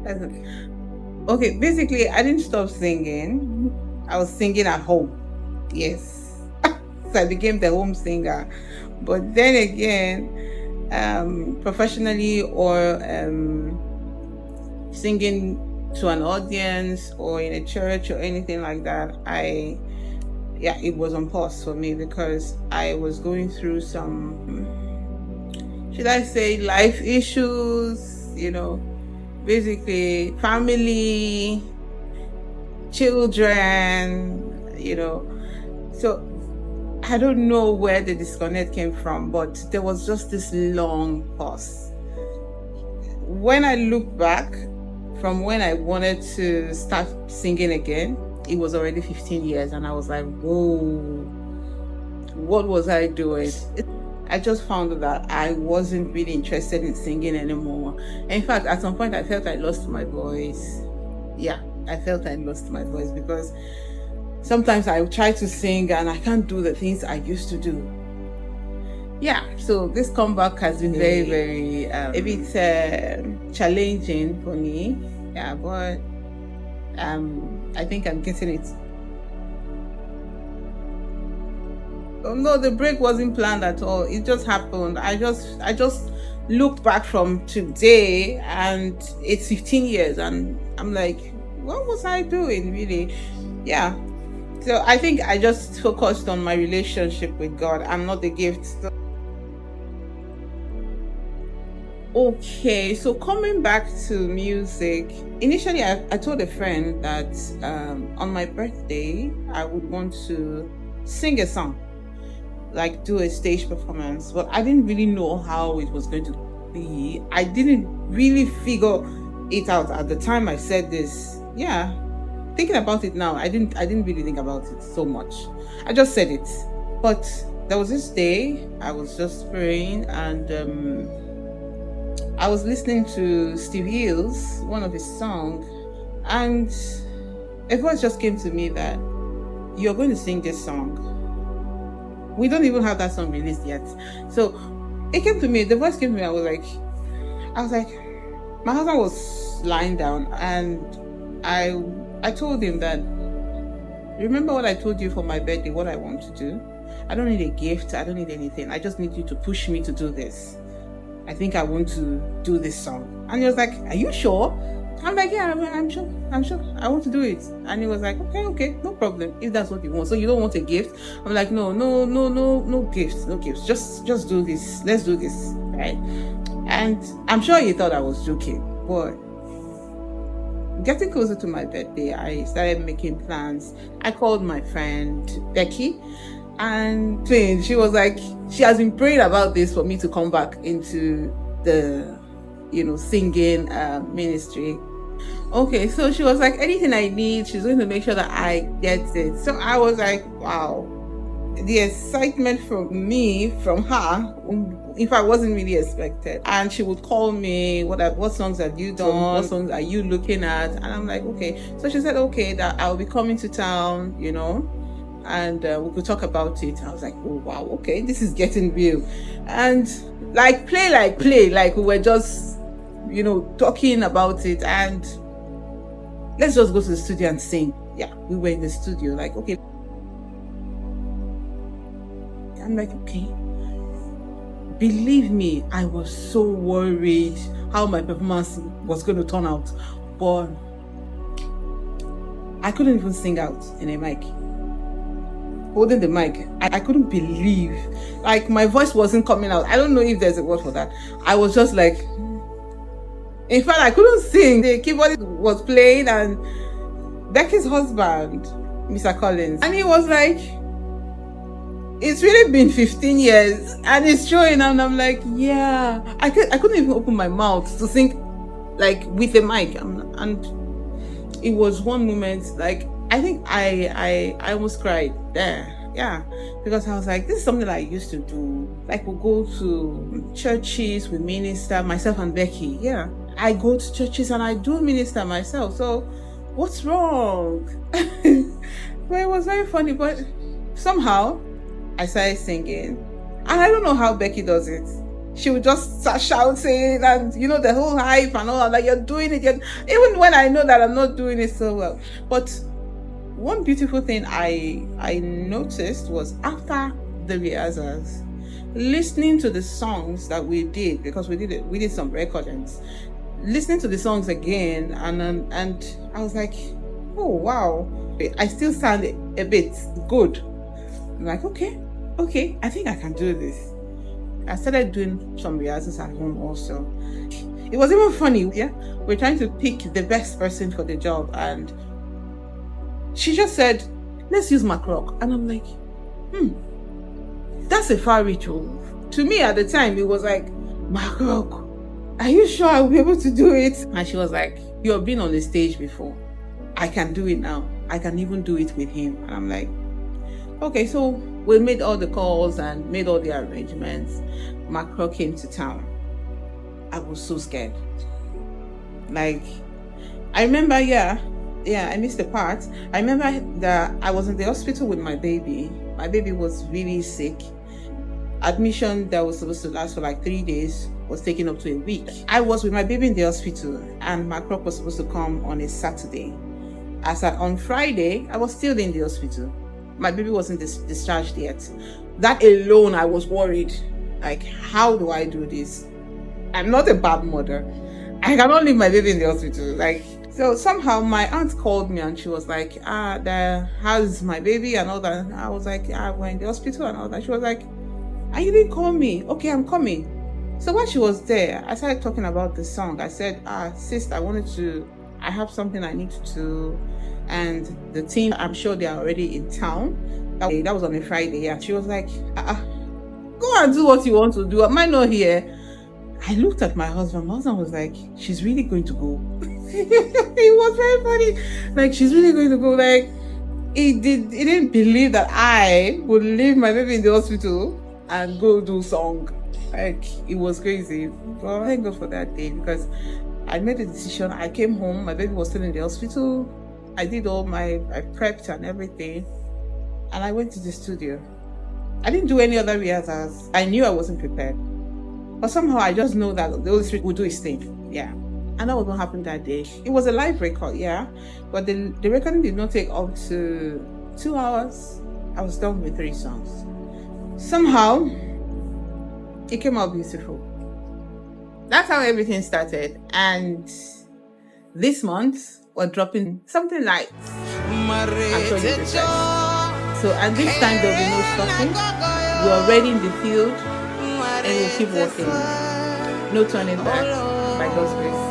Okay, basically, I didn't stop singing. I was singing at home. Yes. So I became the home singer. But then again, professionally or singing to an audience or in a church or anything like that, yeah, it was on pause for me because I was going through some, should I say, life issues, basically family, children, So I don't know where the disconnect came from, but there was just this long pause. When I look back from when I wanted to start singing again, it was already 15 years, and I was like, whoa, what was I doing? I just found that I wasn't really interested in singing anymore. In fact, at some point, I felt I lost my voice. Yeah, I felt I lost my voice because sometimes I try to sing and I can't do the things I used to do. Yeah, so this comeback has been very, very a bit challenging for me. Yeah, but I think I'm getting it. Oh, no, the break wasn't planned at all. It just happened. I just looked back from today, and it's 15 years, and I'm like, what was I doing, really? Yeah. So I think I just focused on my relationship with God. I'm not the gift. Okay, so coming back to music, initially I told a friend that on my birthday, I would want to sing a song, like do a stage performance, but I didn't really know how it was going to be. I didn't really figure it out at the time I said this. Yeah, thinking about it now, I didn't really think about it so much. I just said it. But there was this day I was just praying, and I was listening to Steve Hills, one of his songs, and a voice just came to me that you're going to sing this song. We don't even have that song released yet. So it came to me, the voice came to me, I was like, my husband was lying down, and I told him that, remember what I told you for my birthday, what I want to do? I don't need a gift, I don't need anything. I just need you to push me to do this. I think I want to do this song. And he was like, are you sure? I'm like, yeah, I'm sure. I want to do it. And he was like, okay, no problem. If that's what you want. So you don't want a gift? I'm like, no gifts. Just do this. Let's do this. Right? And I'm sure he thought I was joking. But getting closer to my birthday, I started making plans. I called my friend Becky, and she was like, she has been praying about this for me to come back into the singing ministry. Okay, so she was like, anything I need, she's going to make sure that I get it. So I was like, wow, the excitement from her, if I wasn't really expected. And she would call me, what songs have you done? What songs are you looking at? And I'm like, okay. So she said, okay, that I'll be coming to town, and we could talk about it. I was like, oh wow, okay, this is getting real. And like play, like we were just talking about it, and let's just go to the studio and sing. Yeah, we were in the studio, like, okay. I'm like, okay. Believe me, I was so worried how my performance was going to turn out, but I couldn't even sing out in a mic. Holding the mic, I couldn't believe, like, my voice wasn't coming out. I don't know if there's a word for that. I was just like, in fact, I couldn't sing. The keyboard was playing, and Becky's husband, Mr. Collins, and he was like, it's really been 15 years and it's showing. And I'm like, yeah, I couldn't even open my mouth to sing like with a mic, and it was one moment, like, I think I almost cried there. Yeah, because I was like, this is something that I used to do. Like, we'll go to churches, we minister, myself and Becky. Yeah, I go to churches and I do minister myself. So what's wrong? Well, it was very funny, but somehow I started singing. And I don't know how Becky does it. she would just start shouting, and you know, the whole hype and all that, like, you're doing it. Even when I know that I'm not doing it so well. But one beautiful thing I noticed was after the rehearsals, listening to the songs that we did, because we did some recordings, listening to the songs again, and I was like, oh wow, I still sound a bit good. I'm like, okay, I think I can do this. I started doing some rehearsals at home also. It was even funny, yeah. We're trying to pick the best person for the job, and she just said, let's use McRock. And I'm like, that's a far reach. To me at the time, it was like, McRock, are you sure I'll be able to do it? And she was like, you've been on the stage before. I can do it now. I can even do it with him. And I'm like, okay. So we made all the calls and made all the arrangements. McRock came to town. I was so scared. Like, I remember, I missed the part. I remember that I was in the hospital with my baby. My baby was really sick. Admission that was supposed to last for like 3 days was taking up to a week. I was with my baby in the hospital, and McRock was supposed to come on a Saturday. On Friday, I was still in the hospital. My baby wasn't discharged yet. That alone, I was worried. Like, how do I do this? I'm not a bad mother. I cannot leave my baby in the hospital. So somehow my aunt called me, and she was like, how's my baby and all that. I was like, we're in the hospital and all that. She was like, you didn't call me. Okay, I'm coming. So while she was there, I started talking about the song. I said, sister, I have something I need to do. And the team, I'm sure they are already in town. That was on a Friday. Yeah. She was like, go and do what you want to do. Am I not here? I looked at my husband. My husband was like, she's really going to go. It was very funny. Like, she's really going to go. Like, he didn't believe that I would leave my baby in the hospital and go do song. Like, it was crazy. But thank God for that day, because I made a decision. I came home. My baby was still in the hospital. I did I prepped and everything. And I went to the studio. I didn't do any other rehearsals. I knew I wasn't prepared. But somehow I just know that the Holy Spirit would do his thing. Yeah. And that was what happened that day. It was a live record, yeah. But the recording did not take up to 2 hours. I was done with 3 songs. Somehow, it came out beautiful. That's how everything started. And this month, we're dropping something light. I'm sure you will. So at this time, there will be no stopping. We're already in the field, and we'll keep working. No turning back, by God's grace.